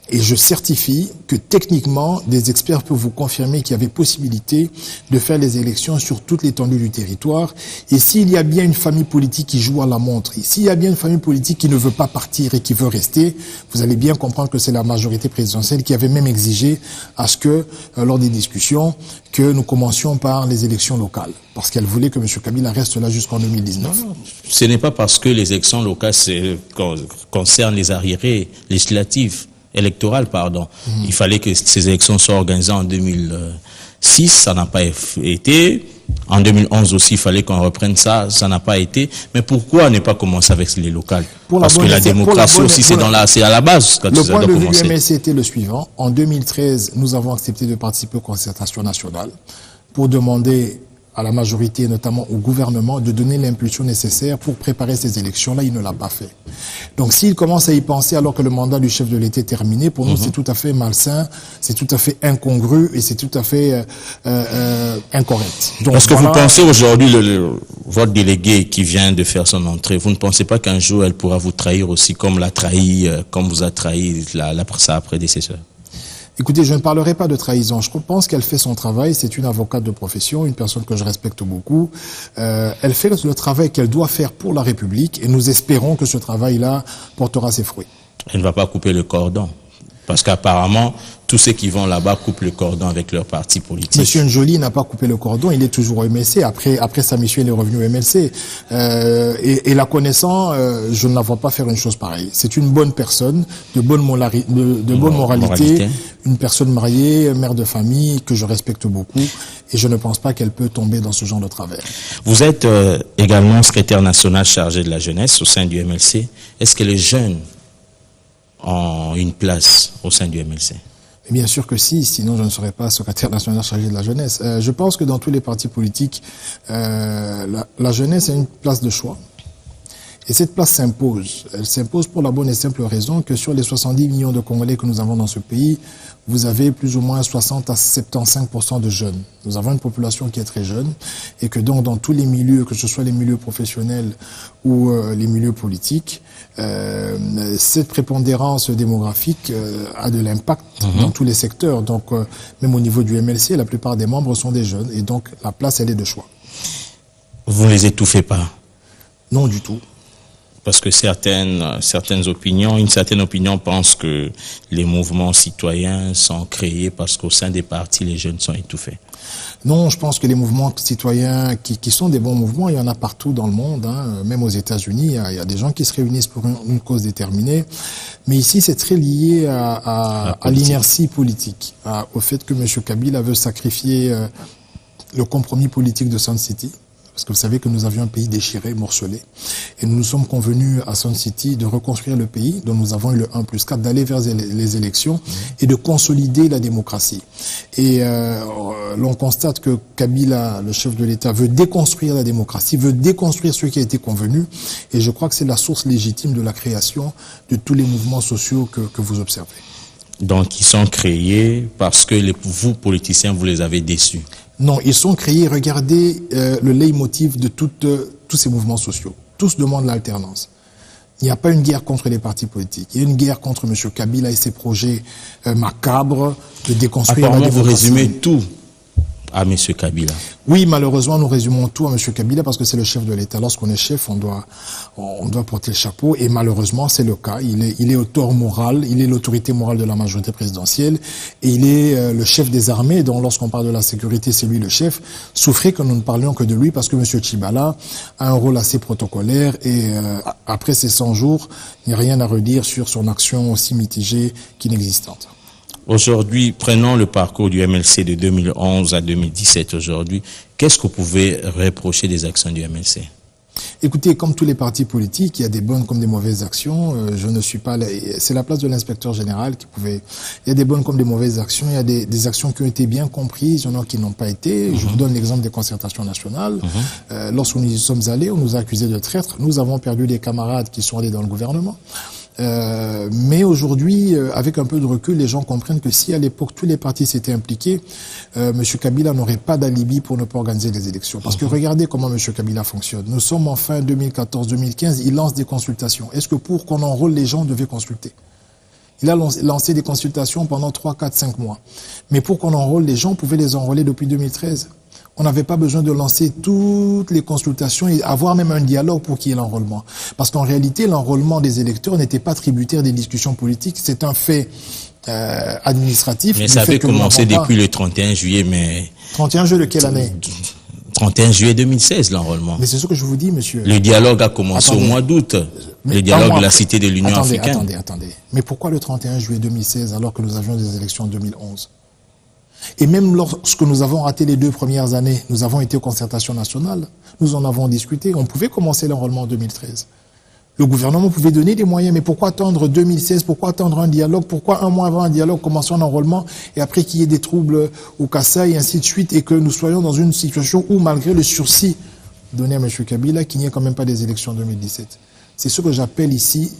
et je certifie que techniquement, des experts peuvent vous confirmer qu'il y avait possibilité de faire les élections sur toute l'étendue du territoire. Et s'il y a bien une famille politique qui joue à la montre, et s'il y a bien une famille politique qui ne veut pas partir et qui veut rester, vous allez bien comprendre que c'est la majorité présidentielle qui avait même exigé à ce que, lors des discussions, que nous commencions par les élections locales. Parce qu'elle voulait que M. Kabila reste là jusqu'en 2019. Non, ce n'est pas parce que les élections locales concernent les arriérés législatives, électorales, pardon. Il fallait que ces élections soient organisées en 2006, ça n'a pas été. En 2011 aussi, il fallait qu'on reprenne ça, ça n'a pas été. Mais pourquoi ne pas commencer avec les locales? Parce que la démocratie aussi, c'est à la base. Le point de vue du MLC était le suivant. En 2013, nous avons accepté de participer aux concertations nationales pour demander à la majorité, notamment au gouvernement, de donner l'impulsion nécessaire pour préparer ces élections-là. Il ne l'a pas fait. Donc s'il commence à y penser alors que le mandat du chef de l'État est terminé, pour nous c'est tout à fait malsain, c'est tout à fait incongru et c'est tout à fait incorrect. Donc, est-ce que vous pensez aujourd'hui, votre délégué qui vient de faire son entrée, vous ne pensez pas qu'un jour elle pourra vous trahir aussi comme l'a trahi, comme vous a trahi sa prédécesseur? Écoutez, je ne parlerai pas de trahison. Je pense qu'elle fait son travail. C'est une avocate de profession, une personne que je respecte beaucoup. Elle fait le travail qu'elle doit faire pour la République et nous espérons que ce travail-là portera ses fruits. Elle ne va pas couper le cordon. Parce qu'apparemment, tous ceux qui vont là-bas coupent le cordon avec leur parti politique. Monsieur Njoli n'a pas coupé le cordon, il est toujours au MLC. Après sa mission, il est revenu au MLC. Et la connaissant, je ne la vois pas faire une chose pareille. C'est une bonne personne, de bonne moralité, une personne mariée, mère de famille, que je respecte beaucoup. Et je ne pense pas qu'elle peut tomber dans ce genre de travers. Vous êtes également secrétaire national chargé de la jeunesse au sein du MLC. Est-ce que les jeunes ont une place au sein du MLC? Bien sûr que si, sinon je ne serais pas secrétaire national chargé de la jeunesse. Je pense que dans tous les partis politiques, la jeunesse a une place de choix. Et cette place s'impose. Elle s'impose pour la bonne et simple raison que sur les 70 millions de Congolais que nous avons dans ce pays, vous avez plus ou moins 60 à 75% de jeunes. Nous avons une population qui est très jeune et que donc dans tous les milieux, que ce soit les milieux professionnels ou les milieux politiques, cette prépondérance démographique a de l'impact dans tous les secteurs. Donc même au niveau du MLC, la plupart des membres sont des jeunes et donc la place, elle est de choix. Vous ne les étouffez pas? Non du tout. Parce que certaines opinions, une certaine opinion pense que les mouvements citoyens sont créés parce qu'au sein des partis, les jeunes sont étouffés. Non, je pense que les mouvements citoyens qui sont des bons mouvements, il y en a partout dans le monde, hein. Même aux États-Unis, il y a des gens qui se réunissent pour une cause déterminée. Mais ici, c'est très lié à l'inertie politique, au fait que M. Kabila veut sacrifier le compromis politique de Sun City. Parce que vous savez que nous avions un pays déchiré, morcelé. Et nous nous sommes convenus à Sun City de reconstruire le pays, dont nous avons eu le 1+4, d'aller vers les élections et de consolider la démocratie. Et l'on constate que Kabila, le chef de l'État, veut déconstruire la démocratie, veut déconstruire ce qui a été convenu. Et je crois que c'est la source légitime de la création de tous les mouvements sociaux que vous observez. Donc, ils sont créés parce que vous, politiciens, vous les avez déçus? Non, ils sont créés, regardez le leitmotiv de tous ces mouvements sociaux. Tous demandent l'alternance. Il n'y a pas une guerre contre les partis politiques. Il y a une guerre contre M. Kabila et ses projets macabres de déconstruire la démocratie. Vous résumez tout à M. Kabila. Oui, malheureusement, nous résumons tout à M. Kabila parce que c'est le chef de l'État. Lorsqu'on est chef, on doit porter le chapeau et malheureusement, c'est le cas. Il est auteur moral, il est l'autorité morale de la majorité présidentielle et il est le chef des armées. Donc, lorsqu'on parle de la sécurité, c'est lui le chef. Souffrez que nous ne parlions que de lui parce que M. Tchibala a un rôle assez protocolaire et après ces 100 jours, il n'y a rien à redire sur son action aussi mitigée qu'inexistante. Aujourd'hui, prenons le parcours du MLC de 2011 à 2017 aujourd'hui. Qu'est-ce que vous pouvez reprocher des actions du MLC? Écoutez, comme tous les partis politiques, il y a des bonnes comme des mauvaises actions. Je ne suis pas là. C'est la place de l'inspecteur général qui pouvait... Il y a des bonnes comme des mauvaises actions. Il y a des actions qui ont été bien comprises, il y en a qui n'ont pas été. Je vous donne l'exemple des concertations nationales. Lorsque nous y sommes allés, on nous a accusés de traîtres. Nous avons perdu des camarades qui sont allés dans le gouvernement. Mais aujourd'hui, avec un peu de recul, les gens comprennent que si à l'époque tous les partis s'étaient impliqués, M. Kabila n'aurait pas d'alibi pour ne pas organiser les élections. Parce que regardez comment M. Kabila fonctionne. Nous sommes en fin 2014-2015, il lance des consultations. Est-ce que pour qu'on enrôle les gens, on devait consulter? Il a lancé des consultations pendant 3, 4, 5 mois. Mais pour qu'on enrôle les gens, on pouvait les enrôler depuis 2013. On n'avait pas besoin de lancer toutes les consultations et avoir même un dialogue pour qu'il y ait l'enrôlement. Parce qu'en réalité, l'enrôlement des électeurs n'était pas tributaire des discussions politiques. C'est un fait administratif. Mais ça avait commencé depuis le 31 juillet, mais... 31 juillet de quelle année? 31 juillet 2016, l'enrôlement. Mais c'est ce que je vous dis, monsieur. Le dialogue a commencé au mois d'août. Le dialogue de la Cité de l'Union africaine. Attendez. Mais pourquoi le 31 juillet 2016 alors que nous avions des élections en 2011? Et même lorsque nous avons raté les 2 premières années, nous avons été aux concertations nationales, nous en avons discuté, on pouvait commencer l'enrôlement en 2013. Le gouvernement pouvait donner des moyens, mais pourquoi attendre 2016, pourquoi attendre un dialogue, pourquoi un mois avant un dialogue commencer un enrôlement et après qu'il y ait des troubles au Kassai et ainsi de suite et que nous soyons dans une situation où malgré le sursis donné à M. Kabila, qu'il n'y ait quand même pas des élections en 2017. C'est ce que j'appelle ici,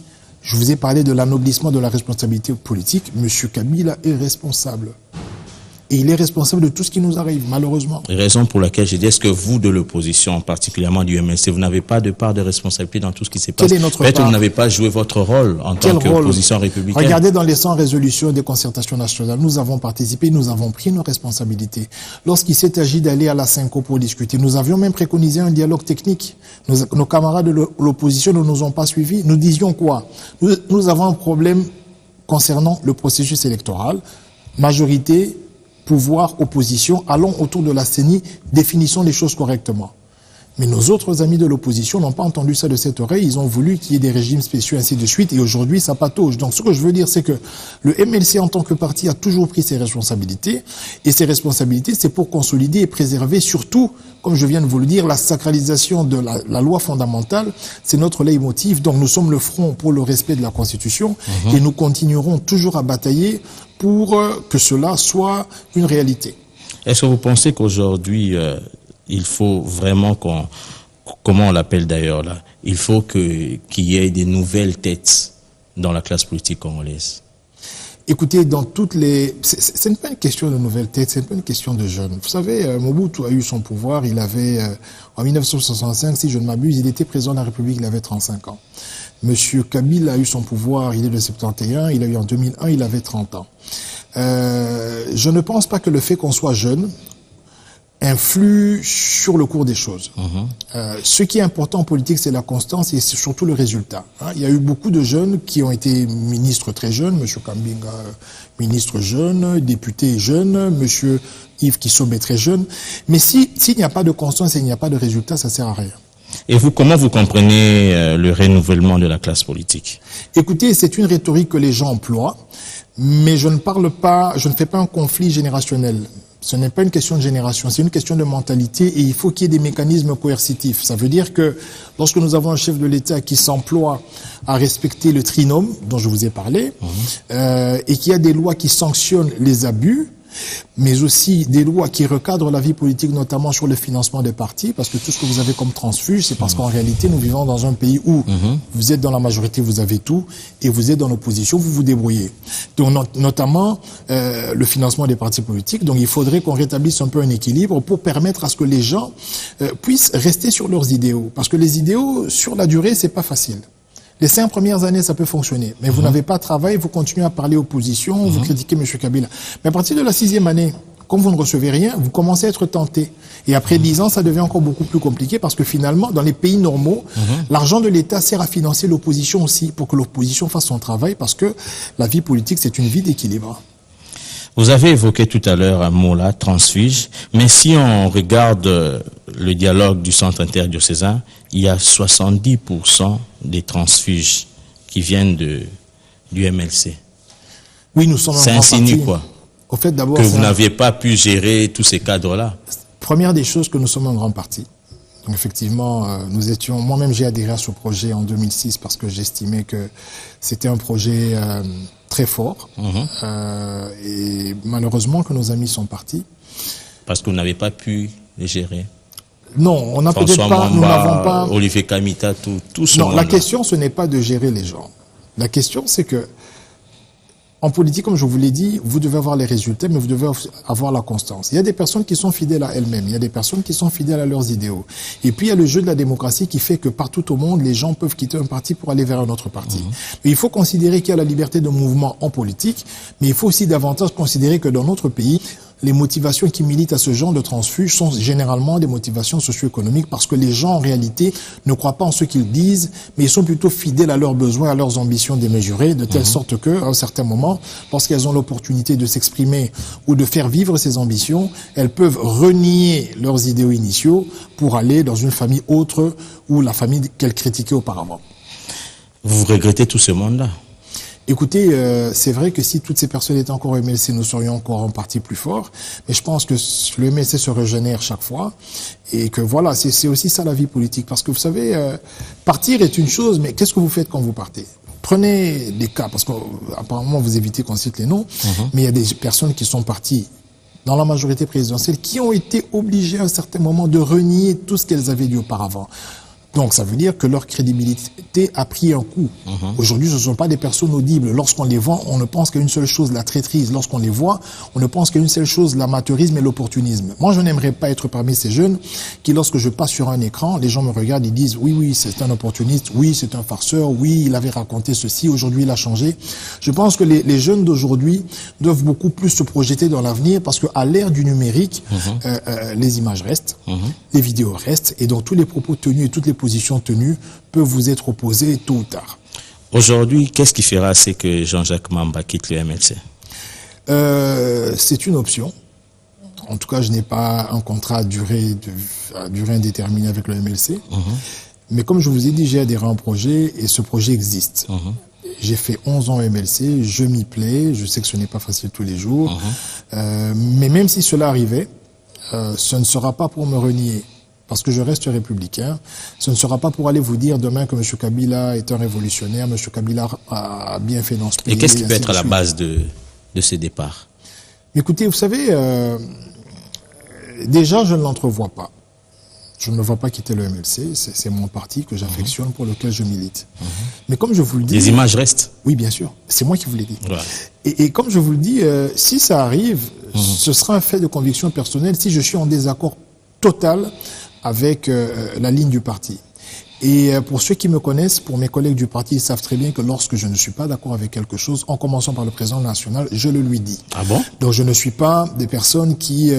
je vous ai parlé de l'anoblissement de la responsabilité politique, M. Kabila est responsable. Et il est responsable de tout ce qui nous arrive, malheureusement. Raison pour laquelle j'ai dit, est-ce que vous, de l'opposition, particulièrement du MLC, vous n'avez pas de part de responsabilité dans tout ce qui s'est passé? Peut-être que vous n'avez pas joué votre rôle en tant qu'opposition républicaine. Regardez dans les 100 résolutions des concertations nationales, nous avons participé, nous avons pris nos responsabilités. Lorsqu'il s'est agi d'aller à la Cinco pour discuter, nous avions même préconisé un dialogue technique. Nos camarades de l'opposition ne nous ont pas suivis. Nous disions quoi? Nous avons un problème concernant le processus électoral. Majorité, pouvoir, opposition, allons autour de la CENI, définissons les choses correctement. Mais nos autres amis de l'opposition n'ont pas entendu ça de cette oreille, ils ont voulu qu'il y ait des régimes spéciaux, ainsi de suite, et aujourd'hui ça patauge. Donc ce que je veux dire, c'est que le MLC en tant que parti a toujours pris ses responsabilités, et ses responsabilités, c'est pour consolider et préserver surtout, comme je viens de vous le dire, la sacralisation de la loi fondamentale, c'est notre leitmotiv, donc nous sommes le front pour le respect de la Constitution, et nous continuerons toujours à batailler pour que cela soit une réalité. Est-ce que vous pensez qu'aujourd'hui, il faut vraiment comment on l'appelle d'ailleurs là, il faut qu'il y ait des nouvelles têtes dans la classe politique congolaise. Écoutez, dans toutes les... Ce n'est pas une question de nouvelles têtes, c'est pas une question de jeunes. Vous savez, Mobutu a eu son pouvoir, il avait, en 1965, si je ne m'abuse, il était président de la République, il avait 35 ans. Monsieur Kabila a eu son pouvoir, il est de 71, il a eu en 2001, il avait 30 ans. Je ne pense pas que le fait qu'on soit jeune influe sur le cours des choses. Ce qui est important en politique, c'est la constance et c'est surtout le résultat. Il y a eu beaucoup de jeunes qui ont été ministres très jeunes, M. Kambinga, ministre jeune, député jeune, M. Yves Kissobe très jeune. Mais s'il n'y a pas de constance et il n'y a pas de résultat, ça ne sert à rien. Et vous, comment vous comprenez le renouvellement de la classe politique? Écoutez, c'est une rhétorique que les gens emploient, mais je ne fais pas un conflit générationnel. Ce n'est pas une question de génération, c'est une question de mentalité et il faut qu'il y ait des mécanismes coercitifs. Ça veut dire que lorsque nous avons un chef de l'État qui s'emploie à respecter le trinôme dont je vous ai parlé, et qu'il y a des lois qui sanctionnent les abus, mais aussi des lois qui recadrent la vie politique, notamment sur le financement des partis, parce que tout ce que vous avez comme transfuge, c'est parce qu'en réalité, nous vivons dans un pays où vous êtes dans la majorité, vous avez tout, et vous êtes dans l'opposition, vous vous débrouillez. Donc, notamment, le financement des partis politiques. Donc, il faudrait qu'on rétablisse un peu un équilibre pour permettre à ce que les gens puissent rester sur leurs idéaux. Parce que les idéaux, sur la durée, c'est pas facile. Les 5 premières années, ça peut fonctionner. Mais vous n'avez pas de travail, vous continuez à parler opposition, vous critiquez M. Kabila. Mais à partir de la 6e année, comme vous ne recevez rien, vous commencez à être tenté. Et après 10 ans, ça devient encore beaucoup plus compliqué parce que finalement, dans les pays normaux, l'argent de l'État sert à financer l'opposition aussi, pour que l'opposition fasse son travail, parce que la vie politique, c'est une vie d'équilibre. Vous avez évoqué tout à l'heure un mot là, transfuge, mais si on regarde le dialogue du centre interdiocésain, il y a 70% des transfuges qui viennent du MLC. Oui, nous sommes un grand parti. Ça insinue quoi? Au fait, d'abord, que vous n'aviez pas pu gérer tous ces cadres-là. Première des choses, que nous sommes un grand parti. Donc effectivement, moi-même j'ai adhéré à ce projet en 2006 parce que j'estimais que c'était un projet très fort. Et malheureusement que nos amis sont partis. Parce que vous n'avez pas pu les gérer. Non, on n'a peut-être pas, nous n'avons pas... Olivier Kamita, tout ce Non, monde-là. la question, ce n'est pas de gérer les gens. La question, c'est que en politique, comme je vous l'ai dit, vous devez avoir les résultats, mais vous devez avoir la constance. Il y a des personnes qui sont fidèles à elles-mêmes, il y a des personnes qui sont fidèles à leurs idéaux. Et puis, il y a le jeu de la démocratie qui fait que partout au monde, les gens peuvent quitter un parti pour aller vers un autre parti. Mais il faut considérer qu'il y a la liberté de mouvement en politique, mais il faut aussi davantage considérer que dans notre pays, les motivations qui militent à ce genre de transfuge sont généralement des motivations socio-économiques parce que les gens, en réalité, ne croient pas en ce qu'ils disent, mais ils sont plutôt fidèles à leurs besoins, à leurs ambitions démesurées, de telle sorte que, à un certain moment, lorsqu'elles ont l'opportunité de s'exprimer ou de faire vivre ces ambitions, elles peuvent renier leurs idéaux initiaux pour aller dans une famille autre ou la famille qu'elles critiquaient auparavant. Vous regrettez tout ce monde-là? Écoutez, c'est vrai que si toutes ces personnes étaient encore au MLC, nous serions encore un parti plus fort. Mais je pense que le MLC se régénère chaque fois. Et que voilà, c'est aussi ça la vie politique. Parce que vous savez, partir est une chose, mais qu'est-ce que vous faites quand vous partez? Prenez des cas, parce qu'apparemment vous évitez qu'on cite les noms, mais il y a des personnes qui sont parties dans la majorité présidentielle qui ont été obligées à un certain moment de renier tout ce qu'elles avaient dit auparavant. Donc, ça veut dire que leur crédibilité a pris un coup. Aujourd'hui, ce ne sont pas des personnes audibles. Lorsqu'on les voit, on ne pense qu'à une seule chose, la traîtrise. Lorsqu'on les voit, on ne pense qu'à une seule chose, l'amateurisme et l'opportunisme. Moi, je n'aimerais pas être parmi ces jeunes qui, lorsque je passe sur un écran, les gens me regardent et disent « Oui, oui, c'est un opportuniste. Oui, c'est un farceur. Oui, il avait raconté ceci. Aujourd'hui, il a changé. » Je pense que les jeunes d'aujourd'hui doivent beaucoup plus se projeter dans l'avenir parce qu'à l'ère du numérique, les images restent, les vidéos restent et donc tous les propos tenus et toutes les positions tenues peuvent vous être opposées tôt ou tard. Aujourd'hui, qu'est-ce qui fera c'est que Jean-Jacques Mamba quitte le MLC? C'est une option. En tout cas, je n'ai pas un contrat à durée indéterminée avec le MLC. Mais comme je vous ai dit, j'ai adhéré à un projet et ce projet existe. J'ai fait 11 ans au MLC, je m'y plais, je sais que ce n'est pas facile tous les jours. Mais même si cela arrivait, ce ne sera pas pour me renier. Parce que je reste républicain, ce ne sera pas pour aller vous dire demain que M. Kabila est un révolutionnaire, M. Kabila a bien fait dans ce pays. Et qu'est-ce qui peut être à la base de ces départs? Écoutez, vous savez, déjà je ne l'entrevois pas. Je ne me vois pas quitter le MLC. C'est mon parti que j'affectionne, pour lequel je milite. Mais comme je vous le dis... Les images restent. Oui, bien sûr. C'est moi qui vous l'ai dit. Ouais. Et comme je vous le dis, si ça arrive, ce sera un fait de conviction personnelle si je suis en désaccord total avec la ligne du parti. Et pour ceux qui me connaissent, pour mes collègues du parti, ils savent très bien que lorsque je ne suis pas d'accord avec quelque chose, en commençant par le président national, je le lui dis. Ah bon? Donc je ne suis pas des personnes qui...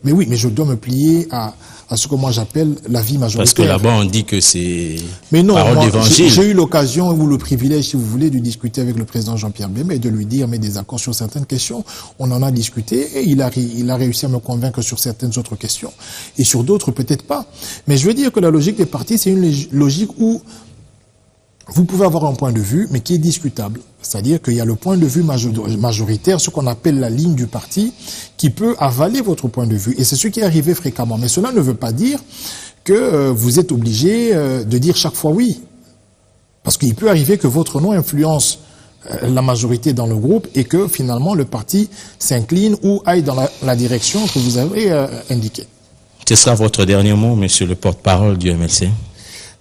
mais oui, mais je dois me plier à ce que moi j'appelle la vie majoritaire. Parce que là-bas, on dit que c'est parole d'évangile. J'ai eu l'occasion ou le privilège, si vous voulez, de discuter avec le président Jean-Pierre Bemba et de lui dire mes désaccords sur certaines questions. On en a discuté et il a réussi à me convaincre sur certaines autres questions. Et sur d'autres, peut-être pas. Mais je veux dire que la logique des partis, c'est une logique où vous pouvez avoir un point de vue, mais qui est discutable. C'est-à-dire qu'il y a le point de vue majoritaire, ce qu'on appelle la ligne du parti, qui peut avaler votre point de vue. Et c'est ce qui est arrivé fréquemment. Mais cela ne veut pas dire que vous êtes obligé de dire chaque fois oui. Parce qu'il peut arriver que votre nom influence la majorité dans le groupe et que finalement le parti s'incline ou aille dans la direction que vous avez indiquée. Ce sera votre dernier mot, monsieur le porte-parole du MLC.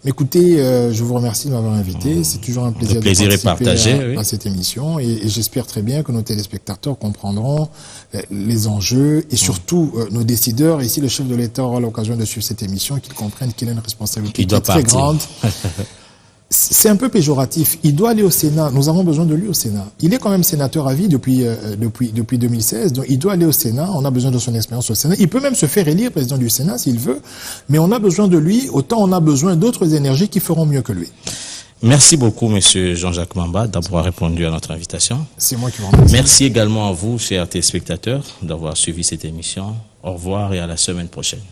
Écoutez, je vous remercie de m'avoir invité. C'est toujours un plaisir de participer à cette émission et j'espère très bien que nos téléspectateurs comprendront les enjeux et surtout nos décideurs. Et si le chef de l'État aura l'occasion de suivre cette émission, qu'il comprenne qu'il a une responsabilité qui est très grande. C'est un peu péjoratif. Il doit aller au Sénat. Nous avons besoin de lui au Sénat. Il est quand même sénateur à vie depuis 2016. Donc il doit aller au Sénat. On a besoin de son expérience au Sénat. Il peut même se faire élire président du Sénat s'il veut. Mais on a besoin de lui. Autant on a besoin d'autres énergies qui feront mieux que lui. Merci beaucoup, monsieur Jean-Jacques Mamba, d'avoir répondu à notre invitation. C'est moi qui vous remercie. Merci également à vous, chers téléspectateurs, d'avoir suivi cette émission. Au revoir et à la semaine prochaine.